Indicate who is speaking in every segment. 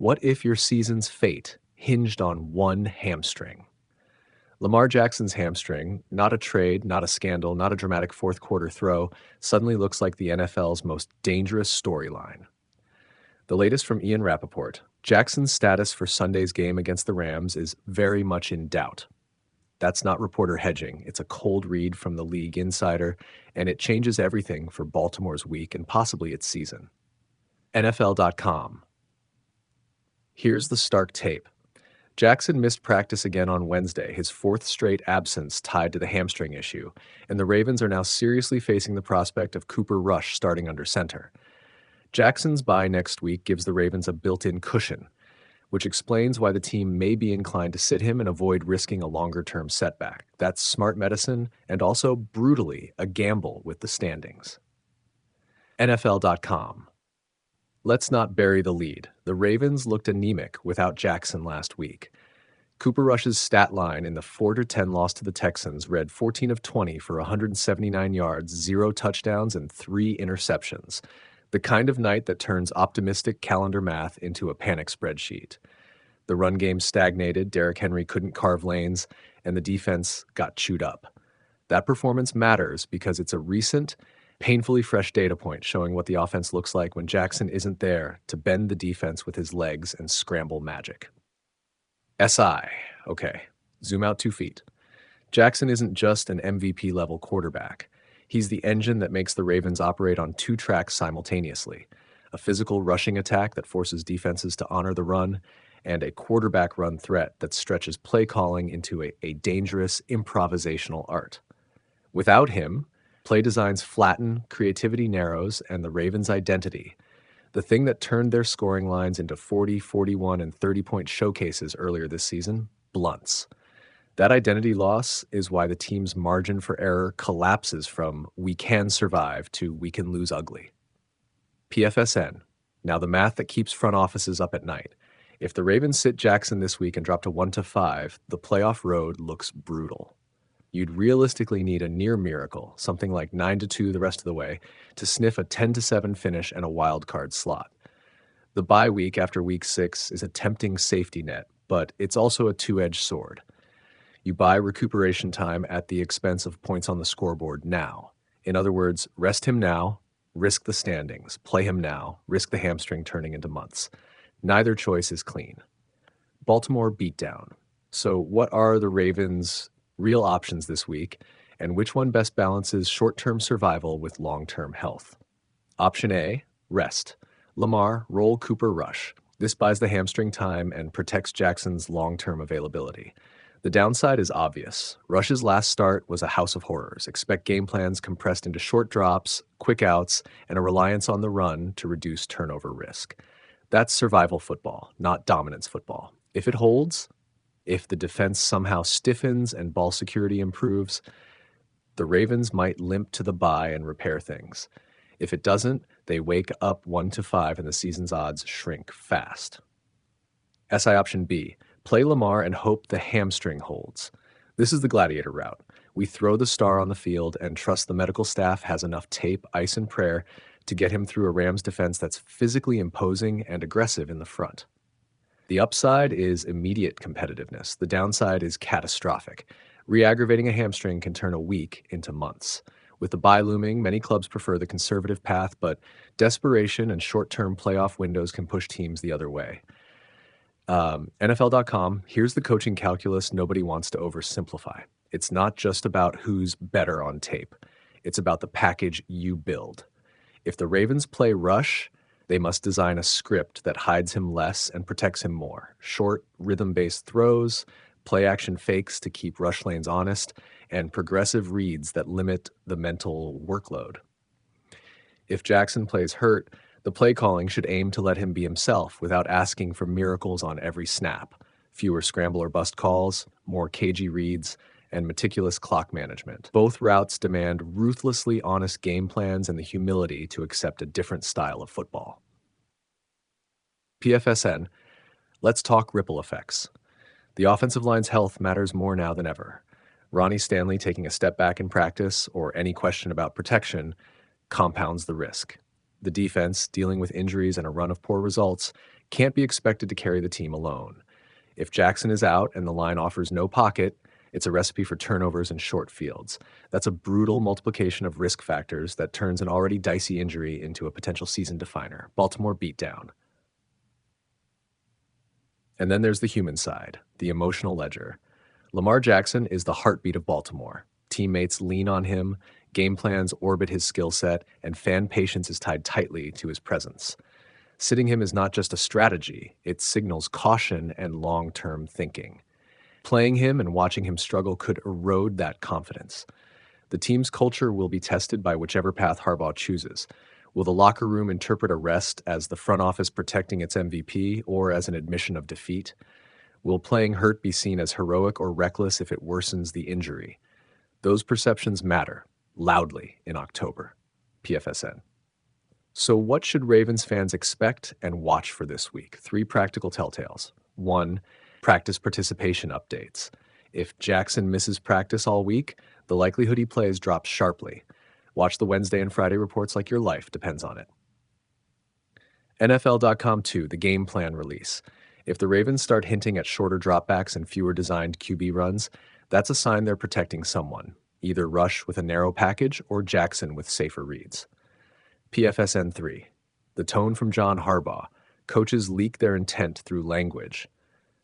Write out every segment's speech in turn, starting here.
Speaker 1: What if your season's fate hinged on one hamstring? Lamar Jackson's hamstring, not a trade, not a scandal, not a dramatic fourth quarter throw, suddenly looks like the NFL's most dangerous storyline. The latest from Ian Rapoport: Jackson's status for Sunday's game against the Rams is very much in doubt. That's not reporter hedging, it's a cold read from the league insider, and it changes everything for Baltimore's week and possibly its season. NFL.com. Here's the stark tape. Jackson missed practice again on Wednesday, his fourth straight absence tied to the hamstring issue, and the Ravens are now seriously facing the prospect of Cooper Rush starting under center. Jackson's bye next week gives the Ravens a built-in cushion, which explains why the team may be inclined to sit him and avoid risking a longer-term setback. That's smart medicine and also brutally a gamble with the standings. NFL.com. Let's not bury the lead. The Ravens looked anemic without Jackson last week. Cooper Rush's stat line in the 4-10 loss to the Texans read 14 of 20 for 179 yards, 0 touchdowns, and 3 interceptions. The kind of night that turns optimistic calendar math into a panic spreadsheet. The run game stagnated, Derrick Henry couldn't carve lanes, and the defense got chewed up. That performance matters because it's a recent, painfully fresh data point showing what the offense looks like when Jackson isn't there to bend the defense with his legs and scramble magic. SI. Okay, zoom out 2 feet. Jackson isn't just an MVP-level quarterback. He's the engine that makes the Ravens operate on 2 tracks simultaneously: a physical rushing attack that forces defenses to honor the run, and a quarterback run threat that stretches play calling into a dangerous improvisational art. Without him, play designs flatten, creativity narrows, and the Ravens' identity, the thing that turned their scoring lines into 40, 41, and 30-point showcases earlier this season, blunts. That identity loss is why the team's margin for error collapses from "we can survive" to "we can lose ugly." PFSN. Now the math that keeps front offices up at night. If the Ravens sit Jackson this week and drop to 1-5, the playoff road looks brutal. You'd realistically need a near miracle, something like 9-2 the rest of the way, to sniff a 10-7 finish and a wild card slot. The bye week after week 6 is a tempting safety net, but it's also a two-edged sword. You buy recuperation time at the expense of points on the scoreboard now. In other words, rest him now, risk the standings. Play him now, risk the hamstring turning into months. Neither choice is clean. Baltimore beatdown. So what are the Ravens' real options this week, and which one best balances short-term survival with long-term health? Option A, rest. Lamar, roll Cooper Rush. This buys the hamstring time and protects Jackson's long-term availability. The downside is obvious. Rush's last start was a house of horrors. Expect game plans compressed into short drops, quick outs, and a reliance on the run to reduce turnover risk. That's survival football, not dominance football. If it holds, if the defense somehow stiffens and ball security improves, the Ravens might limp to the bye and repair things. If it doesn't, they wake up 1-5 and the season's odds shrink fast. SI option B. Play Lamar and hope the hamstring holds. This is the gladiator route. We throw the star on the field and trust the medical staff has enough tape, ice, and prayer to get him through a Rams defense that's physically imposing and aggressive in the front. The upside is immediate competitiveness. The downside is catastrophic. Re-aggravating a hamstring can turn a week into months. With the bye looming, many clubs prefer the conservative path, but desperation and short-term playoff windows can push teams the other way. NFL.com, here's the coaching calculus nobody wants to oversimplify. It's not just about who's better on tape. It's about the package you build. If the Ravens play Rush, they must design a script that hides him less and protects him more. Short, rhythm-based throws, play-action fakes to keep rush lanes honest, and progressive reads that limit the mental workload. If Jackson plays hurt, the play calling should aim to let him be himself without asking for miracles on every snap. Fewer scramble or bust calls, more cagey reads, and meticulous clock management. Both routes demand ruthlessly honest game plans and the humility to accept a different style of football. PFSN, let's talk ripple effects. The offensive line's health matters more now than ever. Ronnie Stanley taking a step back in practice, or any question about protection, compounds the risk. The defense, dealing with injuries and a run of poor results, can't be expected to carry the team alone. If Jackson is out and the line offers no pocket, it's a recipe for turnovers and short fields. That's a brutal multiplication of risk factors that turns an already dicey injury into a potential season definer. Baltimore beatdown. And then there's the human side, the emotional ledger. Lamar Jackson is the heartbeat of Baltimore. Teammates lean on him, game plans orbit his skill set, and fan patience is tied tightly to his presence. Sitting him is not just a strategy, it signals caution and long-term thinking. Playing him and watching him struggle could erode that confidence. The team's culture will be tested by whichever path Harbaugh chooses. Will the locker room interpret a rest as the front office protecting its MVP or as an admission of defeat? Will playing hurt be seen as heroic or reckless if it worsens the injury? Those perceptions matter, loudly, in October. PFSN. So what should Ravens fans expect and watch for this week? 3 practical telltales. 1, practice participation updates. If Jackson misses practice all week, the likelihood he plays drops sharply. Watch the Wednesday and Friday reports like your life depends on it. NFL.com 2, the game plan release. If the Ravens start hinting at shorter dropbacks and fewer designed QB runs, that's a sign they're protecting someone, either Rush with a narrow package or Jackson with safer reads. PFSN 3, the tone from John Harbaugh. Coaches leak their intent through language.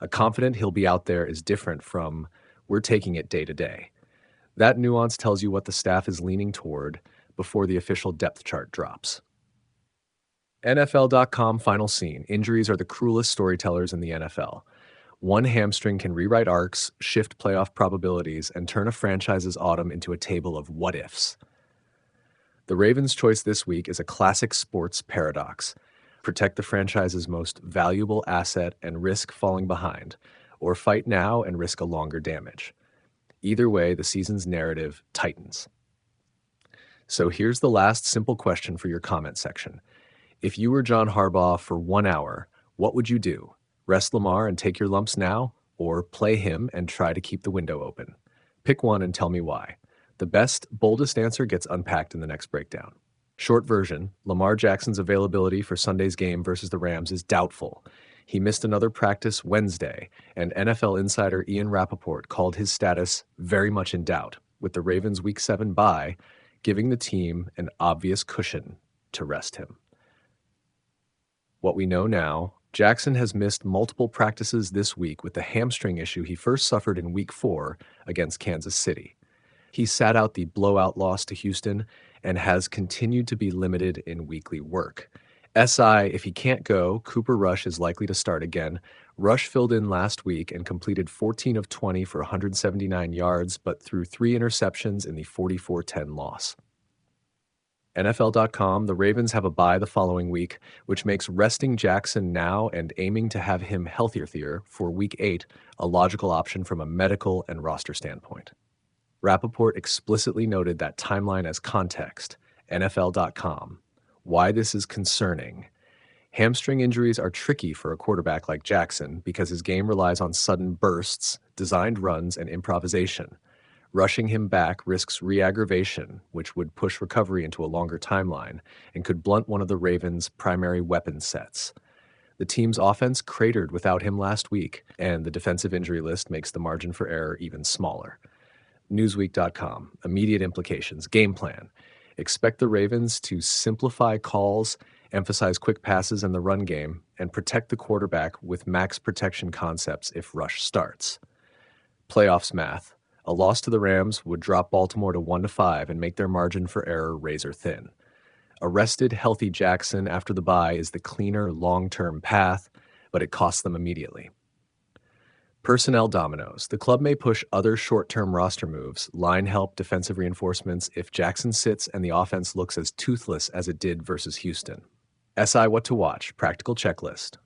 Speaker 1: A confident he'll be out there is different from, we're taking it day to day. That nuance tells you what the staff is leaning toward before the official depth chart drops. NFL.com final scene. Injuries are the cruelest storytellers in the NFL. One hamstring can rewrite arcs, shift playoff probabilities, and turn a franchise's autumn into a table of what-ifs. The Ravens' choice this week is a classic sports paradox. Protect the franchise's most valuable asset and risk falling behind, or fight now and risk a longer damage. Either way, the season's narrative tightens. So here's the last simple question for your comment section. If you were John Harbaugh for 1 hour, what would you do? Rest Lamar and take your lumps now, or play him and try to keep the window open? Pick one and tell me why. The best, boldest answer gets unpacked in the next breakdown. Short version, Lamar Jackson's availability for Sunday's game versus the Rams is doubtful. He missed another practice Wednesday, and NFL insider Ian Rapoport called his status very much in doubt, with the Ravens' Week 7 bye giving the team an obvious cushion to rest him. What we know now, Jackson has missed multiple practices this week with the hamstring issue he first suffered in Week 4 against Kansas City. He sat out the blowout loss to Houston and has continued to be limited in weekly work. SI, if he can't go, Cooper Rush is likely to start again. Rush filled in last week and completed 14 of 20 for 179 yards, but threw 3 interceptions in the 44-10 loss. NFL.com, the Ravens have a bye the following week, which makes resting Jackson now and aiming to have him healthier for Week 8 a logical option from a medical and roster standpoint. Rapoport explicitly noted that timeline as context. NFL.com. Why this is concerning. Hamstring injuries are tricky for a quarterback like Jackson because his game relies on sudden bursts, designed runs, and improvisation. Rushing him back risks re-aggravation, which would push recovery into a longer timeline and could blunt one of the Ravens' primary weapon sets. The team's offense cratered without him last week, and the defensive injury list makes the margin for error even smaller. Newsweek.com. Immediate implications. Game plan. Expect the Ravens to simplify calls, emphasize quick passes in the run game, and protect the quarterback with max protection concepts if Rush starts. Playoffs math. A loss to the Rams would drop Baltimore to 1-5 and make their margin for error razor thin. A rested, healthy Jackson after the bye is the cleaner, long-term path, but it costs them immediately. Personnel dominoes. The club may push other short-term roster moves, line help, defensive reinforcements, if Jackson sits and the offense looks as toothless as it did versus Houston. SI what to watch. Practical checklist.